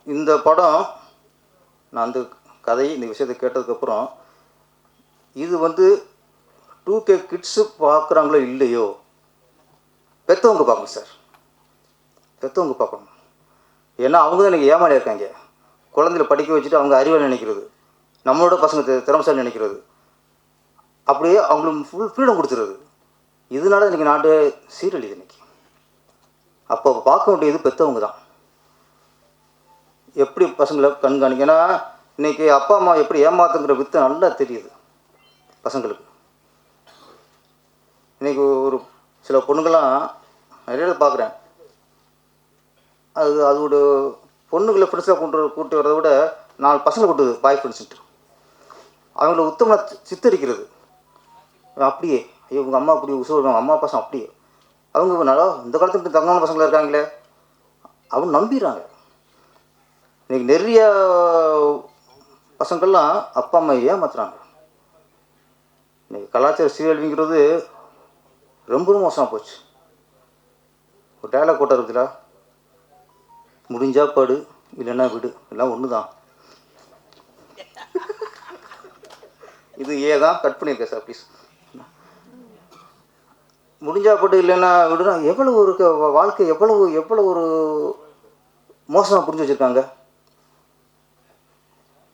இந்த படம் நான் அந்த கதை இந்த விஷயத்தை கேட்டதுக்கப்புறம் இது வந்து 2K கிட்ஸு பார்க்குறாங்களோ இல்லையோ, பெற்றவங்க பார்க்கணும் சார், பெற்றவங்க பார்க்கணும். ஏன்னா அவங்க தான் எனக்கு ஏமாளியாக இருக்காங்க. குழந்தைகளை படிக்க வச்சுட்டு அவங்க அறிவாளி நினைக்கிறது, நம்மளோட பசங்க திறமைசாலி நினைக்கிறது, அப்படியே அவங்களுக்கு ஃபுல் ஃப்ரீடம் கொடுத்துருது. இதனால இன்றைக்கி நாடு சீரழிது. இன்றைக்கி அப்போ பார்க்க வேண்டியது பெற்றவங்க தான். எப்படி பசங்களை கண்காணிக்க, ஏன்னா இன்றைக்கி அப்பா அம்மா எப்படி ஏமாத்துங்கிற வித்தை நல்லா தெரியுது பசங்களுக்கு. இன்றைக்கி ஒரு சில பொண்ணுங்கள்லாம் நிறைய பார்க்குறேன், அதோட பொண்ணுங்களை ஃப்ரெண்ட்ஸாக கூட்டு வரதை விட 4 பசங்களை கூட்டுது பாய் ஃப்ரெண்ட்ஸுன்ட்டு அவங்கள உத்தமமாக சித்தரிக்கிறது. அப்படியே ஐயோ உங்கள் அம்மா அப்படி சொல்லுவாங்க, அம்மா பசங்க அப்படியே அவங்க நல்லா இந்த காலத்துக்கு தங்கமான பசங்களாக இருக்காங்களே அவங்க நம்பிடுறாங்க. இன்றைக்கி நிறைய பசங்கள்லாம் அப்பா அம்மா ஏமாத்துறாங்க. இன்றைக்கி கலாச்சார சீரழிவுங்கிறது ரொம்ப மோசமாக போச்சு. ஒரு டயலாக் போட்டார் இருக்குல்ல, முடிஞ்சா படு இல்லைன்னா விடு, எல்லாம் ஒன்று தான். இது தான் கட் பண்ணியிருக்கேன் சார் ப்ளீஸ். முடிஞ்சா படு இல்லைன்னா விடுனா எவ்வளோ ஒரு வாழ்க்கை எவ்வளோ ஒரு மோசமாக புரிஞ்சு வச்சுருக்காங்க.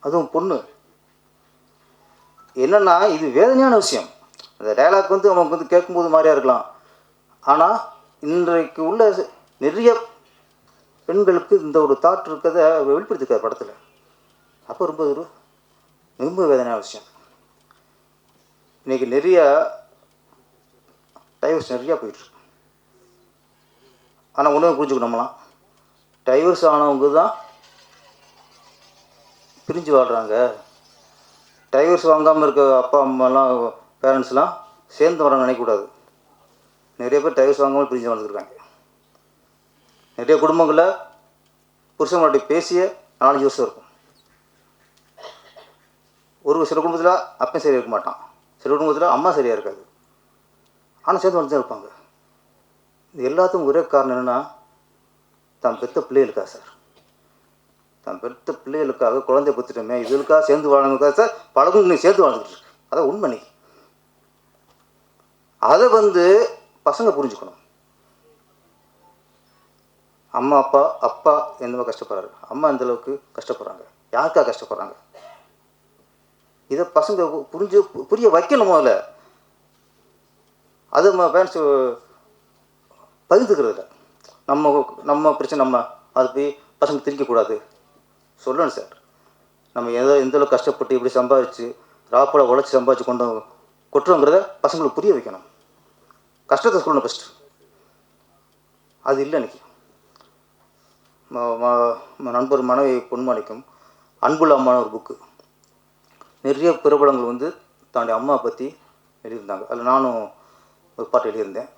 அதுவும் பொண்ணு என்னென்னா இது வேதனையான விஷயம். அந்த டயலாக் வந்து அவங்க வந்து கேட்கும்போது மாதிரியாக இருக்கலாம், ஆனால் இன்றைக்கு உள்ள நிறைய பெண்களுக்கு இந்த ஒரு தாட் இருக்கிறத வெளிப்படுத்திருக்கார் படத்தில். அப்போ ரொம்ப வேதனையான விஷயம். இன்றைக்கி நிறைய டைவர்ஸ் நிறையா போயிட்டுருக்கு. ஆனால் ஒன்றும் புரிஞ்சுக்கணும், நம்மளாம் டைவர்ஸ் ஆனவங்க தான் பிரிஞ்சு வாழ்கிறாங்க. டைவர்ஸ் வாங்காமல் இருக்க அப்பா அம்மாலாம் பேரண்ட்ஸ்லாம் சேர்ந்து வர நினைக்கக்கூடாது. நிறைய பேர் டைவர்ஸ் வாங்காமல் பிரிஞ்சு வாழ்ந்துருக்காங்க. நிறைய குடும்பங்களில் புருஷன் மாட்டி பேசிய 4-5 வருஷம் இருக்கும். சில குடும்பத்தில் அப்பன் சரியாக இருக்க மாட்டான், சில குடும்பத்தில் அம்மா சரியாக இருக்காது, ஆனால் சேர்ந்து வந்து தான் இருப்பாங்க. இது எல்லாத்துக்கும் ஒரே காரணம் என்னென்னா தான் பெற்ற பிள்ளைகளுக்காக சார். தான் பெற்ற பிள்ளைகளுக்காக குழந்தைய பெற்றுட்டோமே, இதுக்காக சேர்ந்து வாழணுக்காக சார் பழகும் நீ சேர்ந்து வாழ்ந்துட்டு இருக்கு. அதான் உண்மை. நீ அதை வந்து பசங்க புரிஞ்சுக்கணும். அப்பா எந்த கஷ்டப்படுறாரு, அம்மா எந்த அளவுக்கு கஷ்டப்படுறாங்க, யாருக்காக கஷ்டப்படுறாங்க, இதை பசங்க புரிய வைக்கணும் முதல்ல. அது நம்ம பேரண்ட்ஸ் பகிர்ந்துக்கிறது இல்லை. நம்ம பிரச்சனை நம்ம அது போய் பசங்க திரிக்கக்கூடாது சொல்லணும் சார். நம்ம எந்த அளவுக்கு கஷ்டப்பட்டு இப்படி சம்பாதிச்சு ராப்போட உழைச்சி சம்பாதிச்சு கொட்டுறோங்கிறத பசங்களுக்கு புரிய வைக்கணும். கஷ்டத்தை சொல்லணும் ஃபஸ்ட்டு. அது இல்லை. இன்றைக்கி நண்பர் மனைவி பொன்மாணிக்கம் அன்புள்ள அம்மான ஒரு புக்கு, நிறைய பிரபலங்கள் வந்து தன்னுடைய அம்மா பற்றி எழுதியிருந்தாங்க. அதில் நானும் ஒரு பாட்டு எழுதியிருந்தேன்.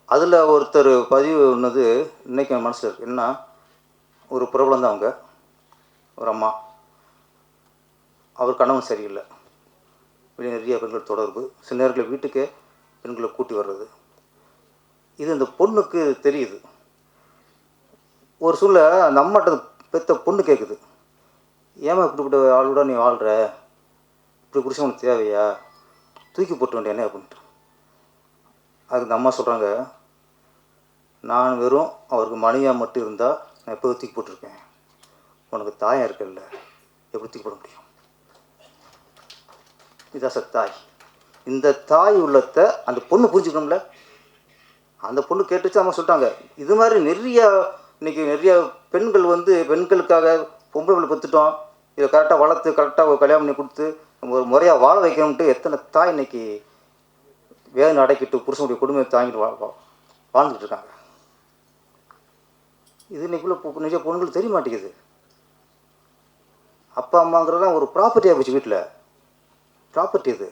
அதில் ஒருத்தர் பதிவு ஒன்றது இன்றைக்கி என் மனசில் இருக்குது. என்ன, ஒரு பிரபலம் தான் அவங்க, ஒரு அம்மா, அவர் கணவன் சரியில்லை, வெளியே நிறைய பெண்கள் தொடர்பு, சில நேரங்களில் வீட்டுக்கே பெண்களை கூட்டி வர்றது. இது இந்த பொண்ணுக்கு தெரியுது. ஒரு சூழ்நிலை அந்த அம்மாட்ட பெற்ற பொண்ணு கேட்குது, ஏமா இப்படிப்பட்ட ஆளோட நீ வாழ்கிற, இப்படி புருஷன் உனக்கு தேவையா, தூக்கி போட்டு வேண்டியானே அப்படின்ட்டு. அதுக்கு இந்த அம்மா சொல்கிறாங்க, நான் வெறும் அவருக்கு மனைவியாக மட்டும் இருந்தால் நான் எப்போ தூக்கி போட்டிருக்கேன், உனக்கு தாயாக இருக்கல, எப்படி தூக்கி போட முடியும். இதான் சார் தாய். இந்த தாய் உள்ளத்தை அந்த பொண்ணு புரிஞ்சுக்கணும்ல. அந்த பொண்ணு கேட்டுச்சு, அம்மா சொல்லிட்டாங்க. இது மாதிரி இன்றைக்கி நிறைய பெண்கள் வந்து பெண்களுக்காக பொம்பளை பெற்றுட்டோம், இதை கரெக்டாக வளர்த்து கரெக்டாக ஒரு கல்யாணம் பண்ணி கொடுத்து ஒரு முறையாக வாழ வைக்கணும்ட்டு எத்தனை தாய் இன்றைக்கி வேதனை அடைக்கிட்டு புருஷனுடைய குடும்பத்தை தாங்கிட்டு வாழ்ந்துட்டு இருக்காங்க. இது இன்றைக்குள்ள நிறைய பொண்ணுங்களுக்கு தெரிய மாட்டேங்குது. அப்பா அம்மாங்கிறதான் ஒரு ப்ராப்பர்ட்டியாக போச்சு. வீட்டில் ப்ராப்பர்ட்டி இது.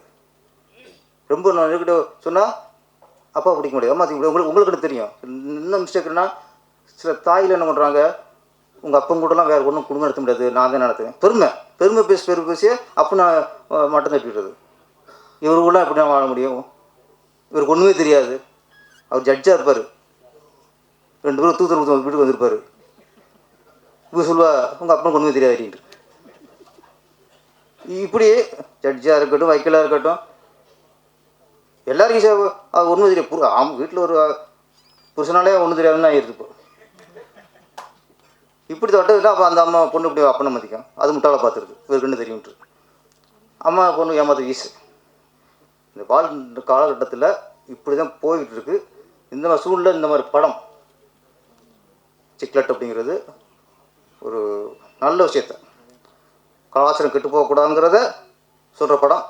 ரொம்ப நான் என்கிட்ட சொன்னால் அப்பா பிடிக்க முடியாது, அம்மா உங்களுக்கு தெரியும். இன்னும் மிஸ்டேக்குன்னா சில தாயில் என்ன பண்ணுறாங்க, உங்கள் அப்பன் கூடலாம் வேறு ஒன்றும் குடும்பம் நடத்த முடியாது, நான் தான் நடத்துவேன். பெருமை பேசியே அப்போ நான் மட்டும் தட்டிடுறது. இவருக்குலாம் எப்படி நான் வாழ முடியும், இவருக்கு ஒன்றுமே தெரியாது. அவர் ஜட்ஜாக இருப்பார், 2 பேரும் தூத்துக்கு வீட்டுக்கு வந்திருப்பார். இப்போ சொல்லுவா உங்கள் அப்பனுக்கு ஒன்றுமே தெரியாது அப்படின்ட்டு. இப்படி ஜட்ஜாக இருக்கட்டும், வைக்கலாக இருக்கட்டும், எல்லாருக்கும் அது ஒன்றும் தெரியும். வீட்டில் ஒரு புருஷனாலே ஒன்றும் தெரியாதுன்னு தான் ஆயிடுது இப்போ. இப்படி தொட்டதுன்னா அப்போ அந்த அம்மா பொண்ணு இப்படி அப்பனை மதிக்கும். அது முட்டாளை பார்த்துருக்கு, இவருக்கு என்ன தெரியும்ட்டு. அம்மா பொண்ணு ஏமாத்த ஈஸு. இந்த காலகட்டத்தில் இப்படி தான் போய்கிட்டு இருக்கு. இந்த மாதிரி சூழ்நிலை, இந்த மாதிரி படம் சிக்லெட் அப்படிங்கிறது ஒரு நல்ல விஷயத்த, கலாச்சாரம் கெட்டு போகக்கூடாதுங்கிறத சொல்கிற படம்.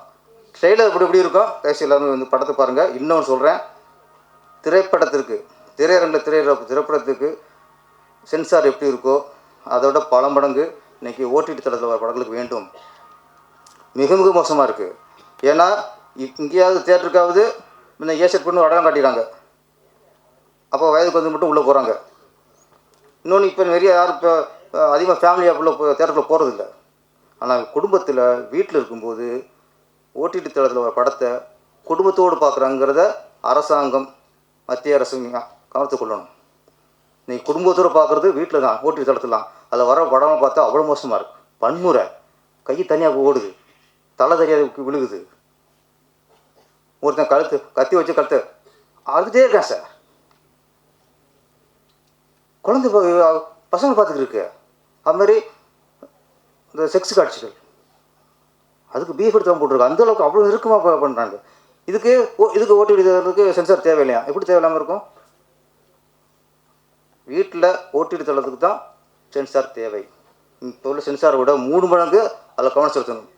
ட்ரெய்லர் இப்படி இருக்கும். கடைசி எல்லாமே வந்து படத்தை பாருங்கள். இன்னொன்று சொல்கிறேன், திரைப்படத்திற்கு திரைப்படத்துக்கு சென்சார் எப்படி இருக்கோ அதோட பல மடங்கு இன்றைக்கி ஓடிடி தளத்தில் வர படங்களுக்கு வேண்டும். மிக மிக மோசமாக இருக்குது. ஏன்னா இங்கேயாவது தேட்டருக்காவது இந்த ஏசெட் பண்ணி அடையாளம் காட்டிடுறாங்க. அப்போ வயதுக்கு வந்து மட்டும் உள்ளே போகிறாங்க. இன்னொன்று இப்போ நிறைய யாரும் இப்போ அதிகமாக ஃபேமிலியாக உள்ள தேட்டருக்குள்ளே போகிறதில்ல. ஆனால் குடும்பத்தில் வீட்டில் இருக்கும்போது ஓடிடி தளத்தில் வர படத்தை குடும்பத்தோடு பார்க்குறாங்கிறத அரசாங்கம், மத்திய அரசு கவனத்தை கொள்ளணும். இன்றைக்கி குடும்பத்தோடு பார்க்குறது வீட்டில் தான், ஓடிடி தளத்தில் தான். அதில் வர படமாக பார்த்தா அவ்வளோ மோசமாக இருக்குது. வன்முறை, கை தனியாக ஓடுது, தலை தெரியாது விழுகுது, ஒருத்தன் கத்தி வச்சு கழுத்து அறுத்துட்டே இருக்கேன் சார். குழந்தை பசங்க பார்த்துட்டு இருக்கு. அதுமாதிரி இந்த செக்ஸ் காட்சிகள், அதுக்கு பீஃப் எடுத்து போட்டிருக்கு. அந்தளவுக்கு அவ்வளோ நெருக்கமாக பண்ணுறாங்க. இதுக்கு ஓடிடி சென்சார் தேவையில்லையா? எப்படி தேவையில்லாமல் இருக்கும்? வீட்டில் ஓடிடி தளத்துக்கு தான் சென்சார் தேவை. இப்போ உள்ள சென்சாரை விட 3 மடங்கு அதில் கவனம் செலுத்தணும்.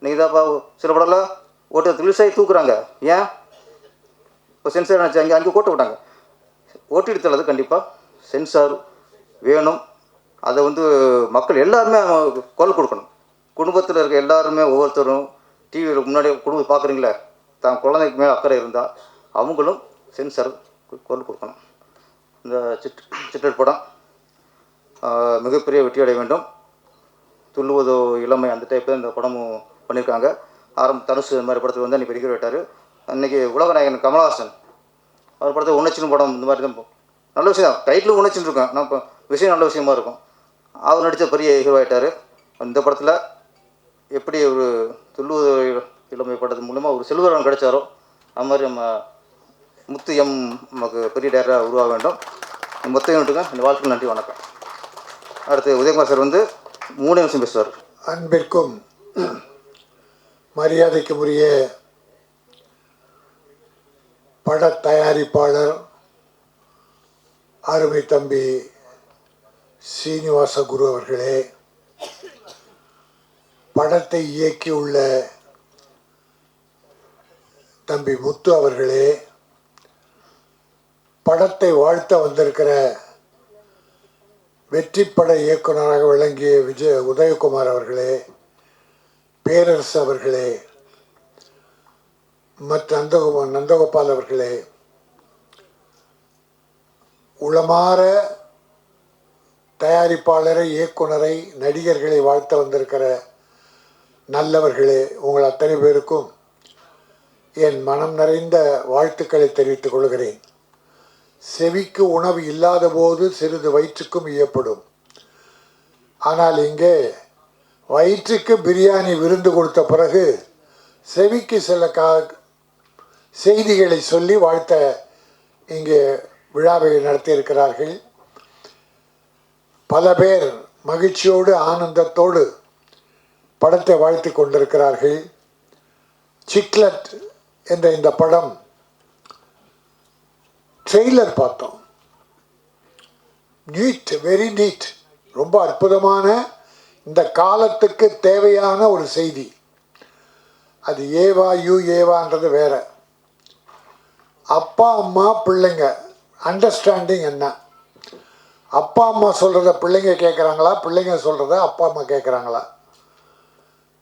நீங்கள் தான் சில படம்லாம் ஓடிடி ரிலீஸ் ஆகி தூக்குறாங்க. ஏன்? இப்போ சென்சார் நினச்சி அங்கே கோட்டை விட்டாங்க. ஓடிடி தளத்துக்கு கண்டிப்பாக சென்சார் வேணும். அதை வந்து மக்கள் எல்லாருமே குரல் கொடுக்கணும். குடும்பத்தில் இருக்க எல்லாருமே ஒவ்வொருத்தரும் டிவியில் முன்னாடி குடும்பம் பார்க்குறீங்களே, தான் குழந்தைக்கு மேலே அக்கறை இருந்தால் அவங்களும் சென்சார் குரல் கொடுக்கணும். இந்த சிட்லெட் படம் மிகப்பெரிய வெற்றி அடைய வேண்டும். துள்ளுவதோ இளமை அந்த டைப்பில் இந்த படமும் பண்ணியிருக்காங்க. தனுசு இந்த மாதிரி படத்தில் வந்து அன்றைக்கி பெரிய விட்டார். அன்றைக்கி உலகநாயகன் கமலஹாசன் அவர் படத்தில் உணர்ச்சின்னு படம் இந்த மாதிரி தான் நல்ல விஷயம். டைட்டிலும் உணர்ச்சின்னு இருக்கேன். நான் இப்போ விஷயம் நல்ல விஷயமா இருக்கும். அவர் நடித்த பெரிய ஹீரோ ஆகிட்டார். இந்த படத்தில் எப்படி ஒரு துள்ளுவதோ இளமை படத்து மூலமாக ஒரு செல்வரம் கிடைச்சாரோ அது மாதிரி நம்ம முத்து நமக்கு பெரிய டேரக்டராக உருவாக வேண்டும். மொத்த யூனிட்டுங்க இந்த வாழ்க்கைக்கு நன்றி, வணக்கம். அடுத்து உதயகுமார் சார் வந்து 3 நிமிஷம் பேசுவார். அன்பிற்கும் மரியாதைக்கும் உரிய பட தயாரிப்பாளர் அருமை தம்பி சீனிவாச குரு அவர்களே, படத்தை இயக்கியுள்ள தம்பி முத்து அவர்களே, படத்தை வாழ்த்த வந்திருக்கிற வெற்றி பட இயக்குநராக விளங்கிய உதயகுமார் அவர்களே, பேரரசு அவர்களே, மற்ற நந்தகோபால் அவர்களே, உளமாற தயாரிப்பாளரை, இயக்குனரை, நடிகர்களை வாழ்த்த வந்திருக்கிற நல்லவர்களே, உங்கள் அத்தனை பேருக்கும் என் மனம் நிறைந்த வாழ்த்துக்களை தெரிவித்துக் கொள்கிறேன். செவிக்கு உணவு இல்லாத போது சிறிது வயிற்றுக்கும் இயப்படும். ஆனால் இங்கே வயிற்றுக்கு பிரியாணி விருந்து கொடுத்த பிறகு செவிக்கு சில செய்திகளை சொல்லி வாழ்த்த இங்கே விழாவை நடத்தியிருக்கிறார்கள். பல பேர் மகிழ்ச்சியோடு ஆனந்தத்தோடு படத்தை வாழ்த்தி கொண்டிருக்கிறார்கள். சிக்லெட் என்ற இந்த படம் ட்ரெய்லர் பார்த்தோம். நீட், வெரி நீட், ரொம்ப அற்புதமான இந்த காலத்துக்கு தேவையான ஒரு செய்தி. அது ஏவா ஏவான்றது வேற. அப்பா அம்மா பிள்ளைங்க அண்டர்ஸ்டாண்டிங் என்ன? அப்பா அம்மா சொல்கிறத பிள்ளைங்க கேட்குறாங்களா, பிள்ளைங்க சொல்கிறத அப்பா அம்மா கேட்குறாங்களா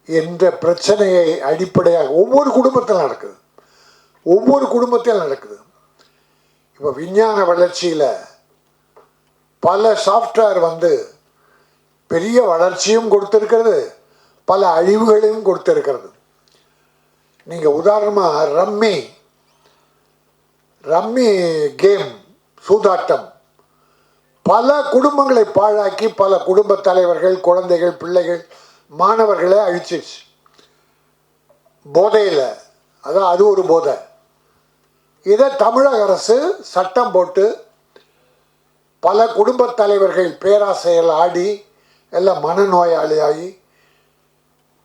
என்ற பிரச்சனையை அடிப்படையாக ஒவ்வொரு குடும்பத்தில் நடக்குது. இப்போ விஞ்ஞான வளர்ச்சியில் பல சாஃப்ட்வேர் வந்து பெரிய வளர்ச்சியும் கொடுத்துருக்கிறது, பல அழிவுகளையும் கொடுத்துருக்கிறது. நீங்கள் உதாரணமாக ரம்மி கேம், சூதாட்டம் பல குடும்பங்களை பாழாக்கி பல குடும்ப தலைவர்கள், குழந்தைகள், பிள்ளைகள், மாணவர்களை அழிச்சிருச்சு போதையில். அதான் அது ஒரு போதை. இதை தமிழக அரசு சட்டம் போட்டு பல குடும்ப தலைவர்கள் பேராசையில் ஆடி எல்லாம் மனநோயாளியாகி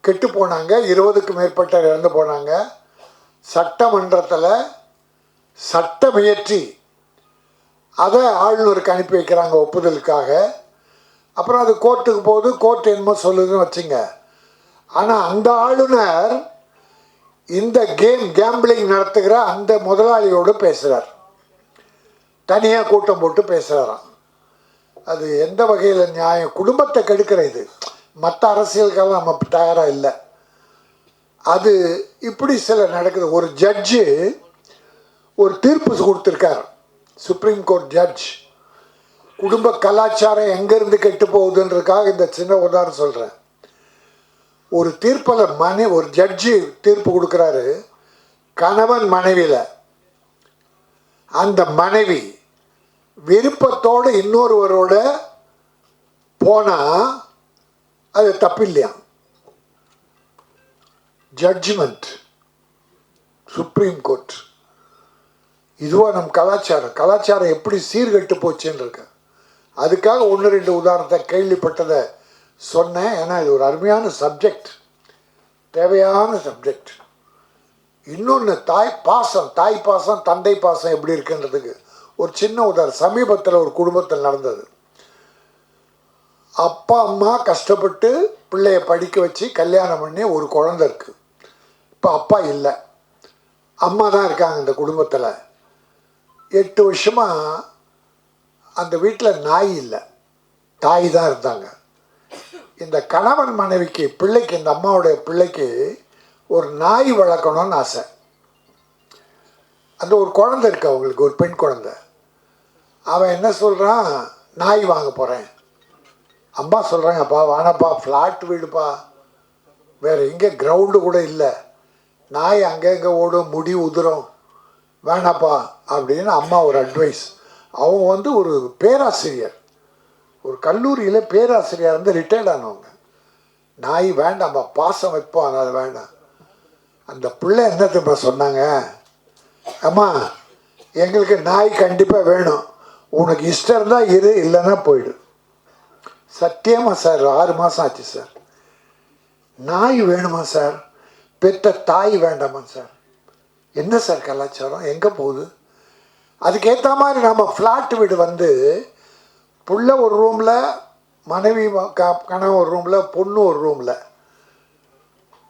கெட்டு போனாங்க. 20க்கும் மேற்பட்ட இறந்து போனாங்க. சட்டமன்றத்தில் சட்டம் இயற்றி அதை ஆளுநருக்கு அனுப்பி வைக்கிறாங்க ஒப்புதலுக்காக. அப்புறம் அது கோர்ட்டுக்கு போகுது, கோர்ட் என்னமோ சொல்லுதுன்னு வச்சுங்க. ஆனால் அந்த ஆளுநர் இந்த கேம்பிளிங் நடத்துகிற அந்த முதலாளியோடு பேசுகிறார், தனியாக கூட்டம் போட்டு பேசுகிறாராம். அது எந்த வகையில் நியாயம்? குடும்பத்தை கெடுக்கிற இது. மற்ற அரசியலுக்கெல்லாம் நம்ம தயாராக இல்லை. அது இப்படி சில நடக்குது. ஒரு ஜட்ஜு ஒரு தீர்ப்பு கொடுத்துருக்கார், சுப்ரீம் கோர்ட் ஜட்ஜ். குடும்ப கலாச்சாரம் எங்கேருந்து கெட்டு போகுதுன்றதுக்காக இந்த சின்ன உதாரணம் சொல்கிறேன். ஒரு தீர்ப்பில் ஒரு ஜட்ஜு தீர்ப்பு கொடுக்குறாரு கணவன் மனைவியில். அந்த மனைவி விருப்பத்தோடு இன்னொருவரோட போனால் அது தப்பில்லையா? Judgement supreme court. இதுவா நம் கலாச்சாரம் எப்படி சீர்கெட்டு போச்சுன்னு இருக்கு. அதுக்காக 1-2 உதாரணத்தை கேள்விப்பட்டதை சொன்னேன். ஏன்னா இது ஒரு அருமையான சப்ஜெக்ட், தேவையான சப்ஜெக்ட். இன்னொன்று தாய் பாசம் தந்தை பாசம் எப்படி இருக்குன்றதுக்கு ஒரு சின்ன உதாரணம். சமீபத்தில் ஒரு குடும்பத்தில் நடந்தது. அப்பா அம்மா கஷ்டப்பட்டு பிள்ளைய படிக்க வச்சு கல்யாணம் பண்ணி ஒரு குழந்தை இருக்குது. இப்போ அப்பா இல்லை, அம்மா தான் இருக்காங்க இந்த குடும்பத்தில். 8 வருஷமாக அந்த வீட்டில் நாய் இல்லை, தாய் தான் இருந்தாங்க. இந்த கணவன் மனைவிக்கு பிள்ளைக்கு, இந்த அம்மாவுடைய பிள்ளைக்கு ஒரு நாய் வளர்க்கணும்னு ஆசை. அந்த ஒரு குழந்தை இருக்கு அவங்களுக்கு, ஒரு பெண் குழந்தை. அவன் என்ன சொல்கிறான், நாய் வாங்க போகிறேன். அம்மா சொல்கிறாங்கப்பா வானப்பா, ஃப்ளாட் வீடுப்பா, வேறு எங்கே கிரவுண்டு கூட இல்லை, நாய் அங்கங்கே ஓடும், முடி உதிரும், வேணாப்பா அப்படின்னு அம்மா ஒரு அட்வைஸ். அவங்க ஒரு பேராசிரியர், ஒரு கல்லூரியில் பேராசிரியர் வந்து ரிட்டையர்ட் ஆனவங்க. நாய் வேண்டாம்ப்பா, பாசம் வைப்போம், அது வேண்டாம். அந்த பிள்ளை என்ன திரும்ப சொன்னாங்க, அம்மா எங்களுக்கு நாய் கண்டிப்பாக வேணும், உனக்கு இஷ்டம் இருந்தால் இரு, இல்லைன்னா போயிடு. சத்தியமாக சார் 6 மாதம் ஆச்சு சார். நாய் வேணுமா சார்? பெற்ற தாய் வேண்டாமா சார்? என்ன சார் கலாச்சாரம், எங்கே போகுது? அதுக்கேற்ற மாதிரி நம்ம ஃப்ளாட் வீடு வந்து புள்ள ஒரு ரூமில், மனைவி கணவன் ஒரு ரூமில், பொண்ணு ஒரு ரூமில்,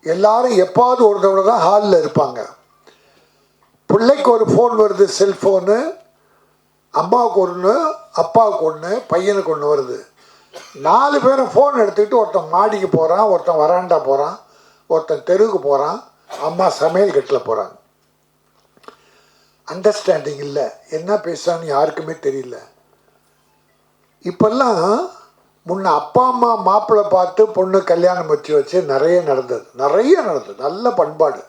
எல்லாரும் எப்பாவது ஒரு தடவை தான் ஹாலில் இருப்பாங்க. பிள்ளைக்கு ஒரு ஃபோன் வருது, செல்ஃபோனு, அம்மாவுக்கு ஒன்று, அப்பாவுக்கு ஒன்று, பையனுக்கு ஒன்று வருது. 4 பேரும் ஃபோன் எடுத்துக்கிட்டு ஒருத்தன் மாடிக்கு போகிறான், ஒருத்தன் வராண்டா போகிறான், ஒருத்தன் தெருவுக்கு போகிறான், அம்மா சமையல் கட்டில் போகிறாங்க. அண்டர்ஸ்டாண்டிங் இல்லை, என்ன பேசுகிறான்னு யாருக்குமே தெரியல. இப்போல்லாம் முன்ன அப்பா அம்மா மாப்பிள்ளை பார்த்து பொண்ணு கல்யாணம் வச்சு நிறைய நடந்தது, நல்ல பண்பாடு.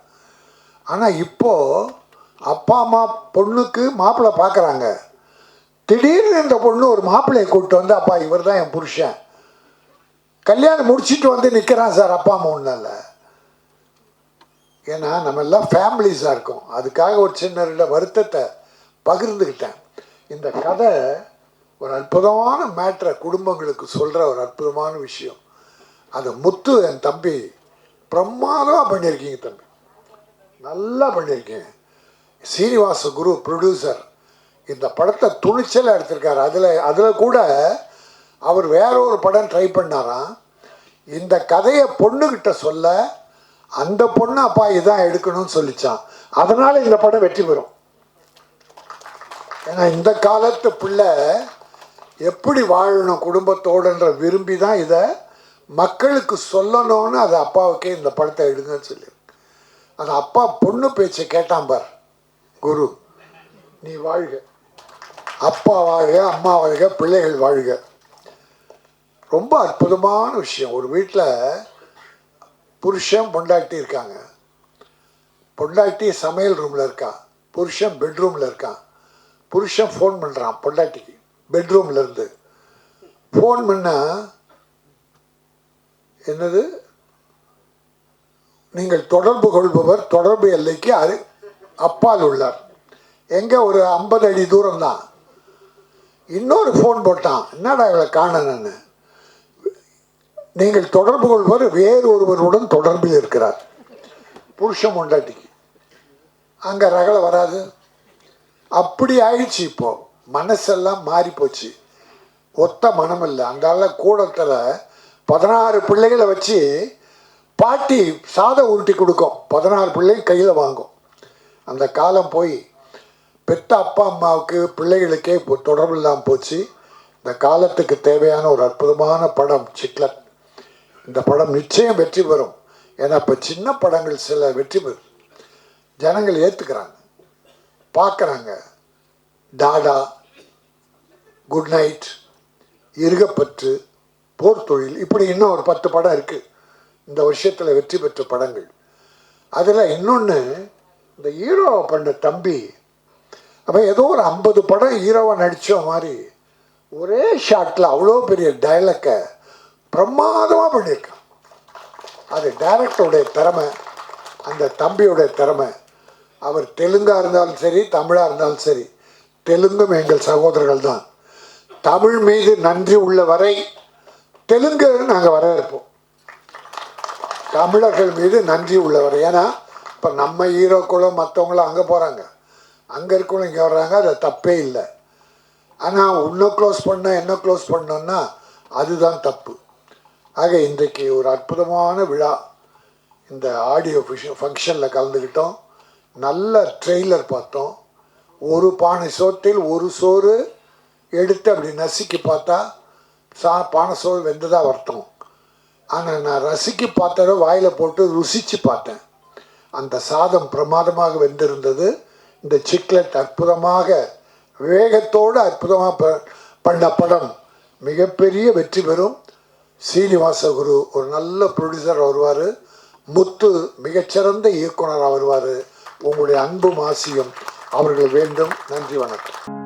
ஆனால் இப்போது அப்பா அம்மா பொண்ணுக்கு மாப்பிள்ளை பார்க்குறாங்க. திடீர்னு இந்த பொண்ணு ஒரு மாப்பிள்ளையை கூப்பிட்டு வந்து, அப்பா இவர் தான் என் புருஷன், கல்யாணம் முடிச்சுட்டு வந்து நிற்கிறான் சார் அப்பா அம்மா ஒன்றால். ஏன்னா நம்ம எல்லாம் ஃபேமிலிஸாக இருக்கோம். அதுக்காக ஒரு சின்ன 2 வருத்தத்தை பகிர்ந்துக்கிட்டேன். இந்த கதை ஒரு அற்புதமான மேட்ரை குடும்பங்களுக்கு சொல்கிற ஒரு அற்புதமான விஷயம். அதை முத்து என் தம்பி பிரமாதமாக பண்ணியிருக்கீங்க தம்பி, நல்லா பண்ணியிருக்கீங்க. சீனிவாச குரு ப்ரொடியூசர் இந்த படத்தை துணிச்சலாக எடுத்திருக்காரு. அதில் கூட அவர் வேற ஒரு படம் ட்ரை பண்ணாராம். இந்த கதையை பொண்ணுக்கிட்ட சொல்ல அந்த பொண்ணு அப்பா இதான் எடுக்கணும்னு சொல்லிச்சான். அதனால் இந்த படம் வெற்றி பெறும். ஏன்னா இந்த காலத்து பிள்ளை எப்படி வாழணும் குடும்பத்தோடுன்ற விரும்பி தான் இதை மக்களுக்கு சொல்லணும்னு அது அப்பாவுக்கே இந்த படத்தை எடுங்கன்னு சொல்லி. அந்த அப்பா பொண்ணு பேச்சை கேட்டான் பார், குரு நீ வாழ்க, அப்பா வாழ்க, அம்மா வாழ்க, பிள்ளைகள் வாழ்க. ரொம்ப அற்புதமான விஷயம். ஒரு வீட்டில் புருஷன் பொண்டாட்டி இருக்காங்க. பொண்டாட்டி சமையல் ரூமில் இருக்கா, புருஷன் பெட்ரூமில் இருக்கான். புருஷன் ஃபோன் பண்ணுறான் பொண்டாட்டிக்கு பெட்ரூம்லேருந்து, ஃபோன் பண்ணா என்னது, நீங்கள் தொடர்பு கொள்பவர் தொடர்பு எல்லைக்கு அப்பால் உள்ளார். எங்கே, ஒரு 50 அடி தூரம் தான். இன்னொரு ஃபோன் போட்டான், என்னடா இவளை காணன்னு. நீங்கள் தொடர்பு கொள்பவர் வேறு ஒருவருடன் தொடர்பில் இருக்கிறார். புருஷன் பொண்டாட்டிக்கு அங்கே ரகலை வராது. அப்படி ஆயிடுச்சு. இப்போ மனசெல்லாம் மாறி போச்சு. ஒத்த மனம் இல்லை. அங்கால கூடத்தில் 16 பிள்ளைகளை வச்சு பாட்டி சாதம் உருட்டி கொடுக்கும். 16 பிள்ளைங்க கையில் வாங்கும். அந்த காலம் போய் பெத்த அப்பா அம்மாவுக்கு பிள்ளைகளுக்கே இப்போ தொடர்பு இல்லாமல் போச்சு. இந்த காலத்துக்கு தேவையான ஒரு அற்புதமான படம் சிக்லட். இந்த படம் நிச்சயம் வெற்றி பெறும். ஏன்னா இப்போ சின்ன படங்கள் சில வெற்றி பெறும், ஜனங்கள் ஏற்றுக்கிறாங்க, பார்க்குறாங்க. டாடா, குட் நைட், இருகப்பற்று, போர் தொழில், இப்படி இன்னும் ஒரு 10 படம் இருக்குது இந்த வருஷத்தில் வெற்றி பெற்ற படங்கள். அதில் இன்னொன்று, இந்த ஹீரோவை பண்ண தம்பி அவன் ஏதோ ஒரு 50 படம் ஹீரோவாக நடித்த மாதிரி ஒரே ஷாட்டில் அவ்வளோ பெரிய டைலாக்கை பிரமாதமாக பண்ணியிருக்கான். அது டைரக்டருடைய திறமை, அந்த தம்பியுடைய திறமை. அவர் தெலுங்காக இருந்தாலும் சரி, தமிழாக இருந்தாலும் சரி, தெலுங்கும் எங்கள் சகோதரர்கள் தான். தமிழ் மீது நன்றி உள்ள வரை தெலுங்கு நாங்கள் வரவேற்போம். தமிழர்கள் மீது நன்றி உள்ளவர். ஏன்னா இப்போ நம்ம ஹீரோக்களும் மற்றவங்களும் அங்கே போகிறாங்க, அங்கே இருக்கவங்களும் இங்கே வர்றாங்க, அது தப்பே இல்லை. ஆனால் உன்னை க்ளோஸ் பண்ண என்ன க்ளோஸ் பண்ணோன்னா அதுதான் தப்பு. ஆக இன்றைக்கு ஒரு அற்புதமான விழா. இந்த ஆடியோ ஃபங்க்ஷனில் கலந்துக்கிட்டோம். நல்ல ட்ரெய்லர் பார்த்தோம். ஒரு பானை சோற்றில் ஒரு சோறு எடுத்து அப்படி நசுக்கி பார்த்தா பானை சோறு வெந்ததாக வருத்தம். ஆனால் நான் ரசித்து பார்த்ததை வாயில் போட்டு ருசித்து பார்த்தேன். அந்த சாதம் பிரமாதமாக வெந்திருந்தது. இந்த சிக்லெட் அற்புதமாக வேகத்தோடு அற்புதமாக பண்ண படம் மிகப்பெரிய வெற்றி பெறும். சீனிவாசகுரு ஒரு நல்ல ப்ரொடியூசர் வருவார். முத்து மிகச்சிறந்த இயக்குனராக வருவார். உங்களுடைய அன்பும் ஆசியும் அவர்கள் வேண்டும். நன்றி, வணக்கம்.